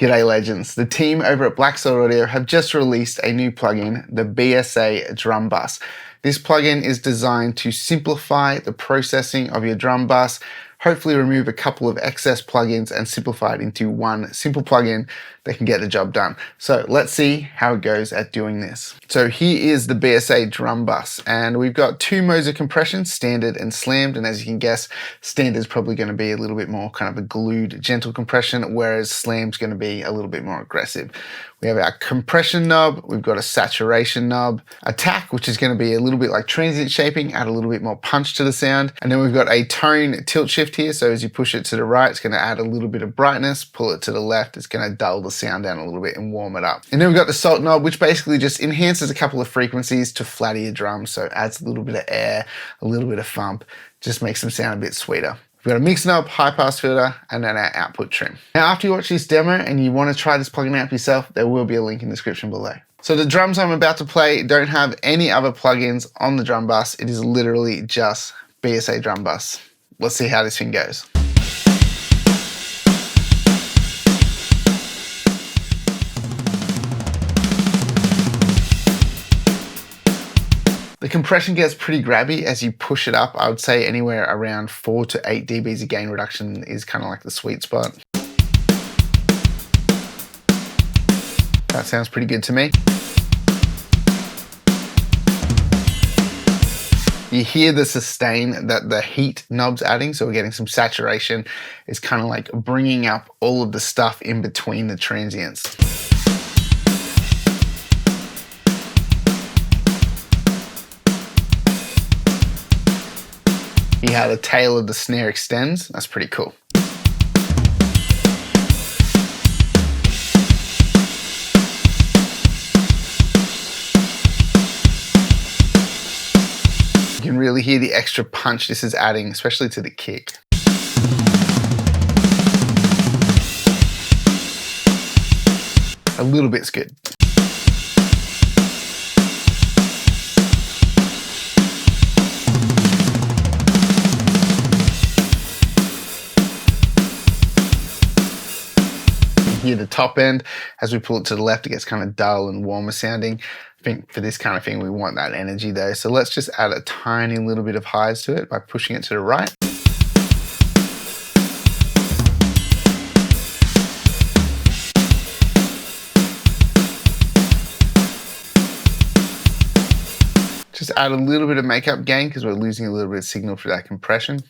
G'day legends, the team over at Black Sword Audio have just released a new plugin, the BSA Drum Bus. This plugin is designed to simplify the processing of your drum bus, hopefully remove a couple of excess plugins and simplify it into one simple plugin that can get the job done. So let's see how it goes at doing this. So here is the BSA Drum Bus, and we've got two modes of compression, standard and slammed, and as you can guess, standard is probably going to be a little bit more kind of a glued, gentle compression, whereas slammed is going to be a little bit more aggressive. We have our compression knob, we've got a saturation knob, attack, which is going to be a little bit like transient shaping, add a little bit more punch to the sound, and then we've got a tone tilt shift here, so as you push it to the right, it's going to add a little bit of brightness, pull it to the left, it's going to dull the sound down a little bit and warm it up. And then we've got the salt knob, which basically just enhances a couple of frequencies to flatter your drums, so it adds a little bit of air, a little bit of thump, just makes them sound a bit sweeter. We've got a mix knob, high pass filter, and then our output trim. Now, after you watch this demo and you want to try this plugin out for yourself, there will be a link in the description below. So the drums I'm about to play don't have any other plugins on the drum bus. It is literally just BSA Drum Bus. Let's see how this thing goes. The compression gets pretty grabby as you push it up. I would say anywhere around 4 to 8 dBs of gain reduction is kind of like the sweet spot. That sounds pretty good to me. You hear the sustain that the heat knob's adding, so we're getting some saturation. It's kind of like bringing up all of the stuff in between the transients. You how the tail of the snare extends. That's pretty cool. You can really hear the extra punch this is adding, especially to the kick. A little bit's good. Hear the top end as we pull it to the left, it gets kind of dull and warmer sounding. I think for this kind of thing we want that energy though, so let's just add a tiny little bit of highs to it by pushing it to the right. Just add a little bit of makeup gain because we're losing a little bit of signal through that compression.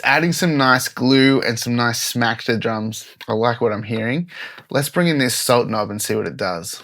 Adding some nice glue and some nice smack to the drums. I like what I'm hearing. Let's bring in this salt knob and see what it does.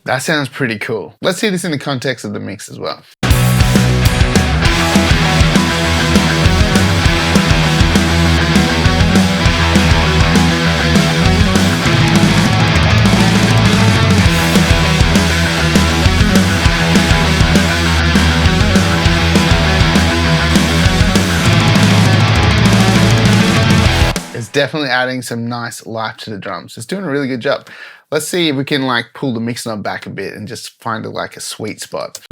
That sounds pretty cool. Let's see this in the context of the mix as well. It's definitely adding some nice life to the drums. It's doing a really good job. Let's see if we can like pull the mix knob back a bit and just find like a sweet spot.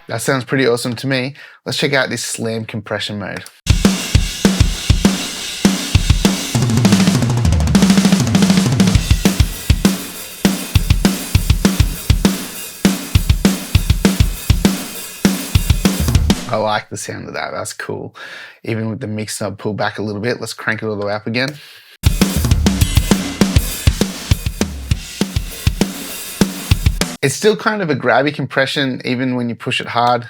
That sounds pretty awesome to me. Let's check out this slam compression mode. I like the sound of that, that's cool. Even with the mix knob pulled back a little bit, let's crank it all the way up again. It's still kind of a grabby compression even when you push it hard.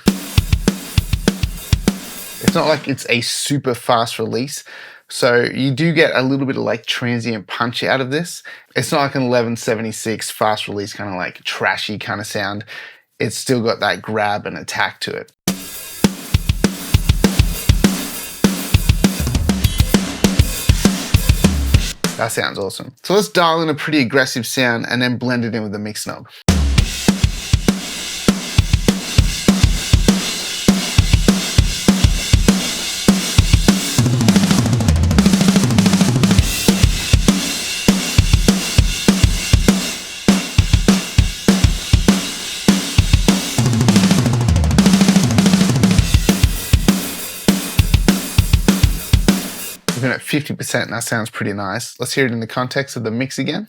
It's not like it's a super fast release. So you do get a little bit of like transient punch out of this. It's not like an 1176 fast release kind of like trashy kind of sound. It's still got that grab and attack to it. That sounds awesome. So let's dial in a pretty aggressive sound and then blend it in with the mix knob. Even at 50%, that sounds pretty nice. Let's hear it in the context of the mix again.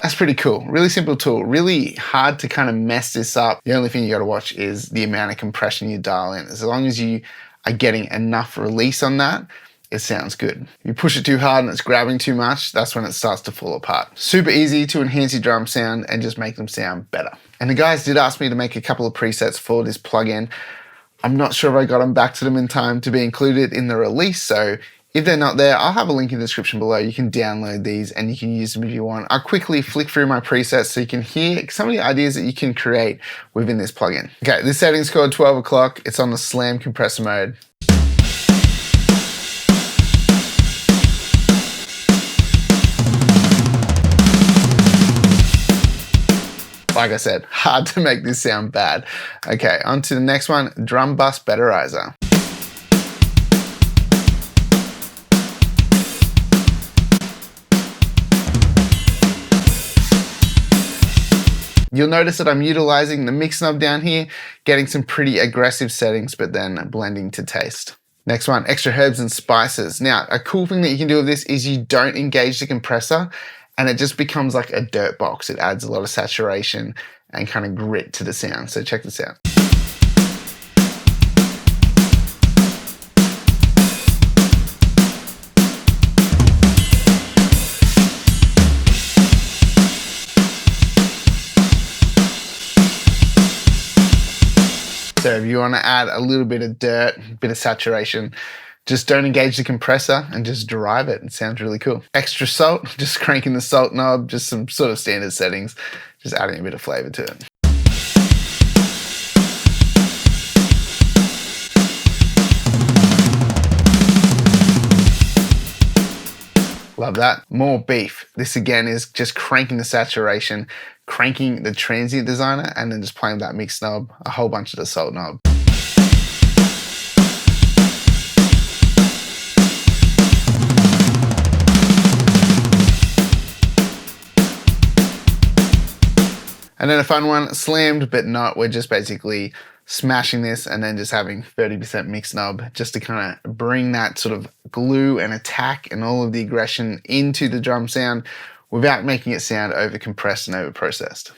That's pretty cool. Really simple tool. Really hard to kind of mess this up. The only thing you got to watch is the amount of compression you dial in. As long as you are getting enough release on that, it sounds good. If you push it too hard and it's grabbing too much, that's when it starts to fall apart. Super easy to enhance your drum sound and just make them sound better. And the guys did ask me to make a couple of presets for this plugin. I'm not sure if I got them back to them in time to be included in the release, so if they're not there, I'll have a link in the description below. You can download these and you can use them if you want. I'll quickly flick through my presets so you can hear some of the ideas that you can create within this plugin. Okay, this setting's called 12 o'clock. It's on the slam compressor mode. Like I said, hard to make this sound bad. Okay, on to the next one, Drum Bus Betterizer. You'll notice that I'm utilizing the mix knob down here, getting some pretty aggressive settings, but then blending to taste. Next one, extra herbs and spices. Now, a cool thing that you can do with this is you don't engage the compressor and it just becomes like a dirt box. It adds a lot of saturation and kind of grit to the sound. So check this out. So if you want to add a little bit of dirt, a bit of saturation, just don't engage the compressor and just drive it. It sounds really cool. Extra salt, just cranking the salt knob, just some sort of standard settings, just adding a bit of flavor to it. Love that. More beef. This again is just cranking the saturation, cranking the transient designer, and then just playing that mix knob, a whole bunch of the salt knob. And then a fun one, slammed but not. We're just basically smashing this and then just having 30% mix knob just to kind of bring that sort of glue and attack and all of the aggression into the drum sound without making it sound over compressed and over processed.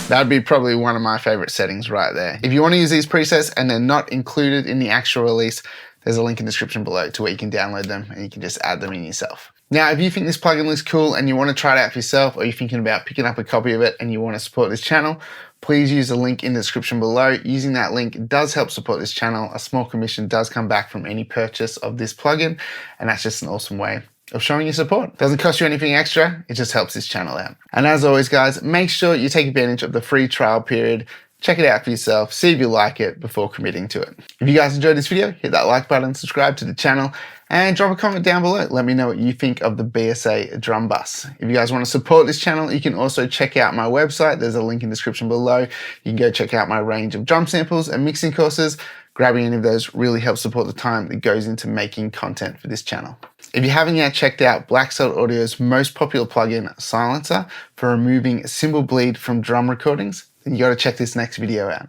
That'd be probably one of my favorite settings right there. If you want to use these presets and they're not included in the actual release, there's a link in the description below to where you can download them and you can just add them in yourself. Now, if you think this plugin looks cool and you want to try it out for yourself, or you're thinking about picking up a copy of it and you want to support this channel, please use the link in the description below. Using that link does help support this channel. A small commission does come back from any purchase of this plugin, and that's just an awesome way of showing your support. Doesn't cost you anything extra, it just helps this channel out. And as always guys, make sure you take advantage of the free trial period. Check it out for yourself, see if you like it before committing to it. If you guys enjoyed this video, hit that like button, subscribe to the channel, and drop a comment down below. Let me know what you think of the BSA Drum Bus. If you guys want to support this channel, you can also check out my website. There's a link in the description below. You can go check out my range of drum samples and mixing courses. Grabbing any of those really helps support the time that goes into making content for this channel. If you haven't yet checked out Black Celt Audio's most popular plugin, Silencer, for removing cymbal bleed from drum recordings, you got to check this next video out.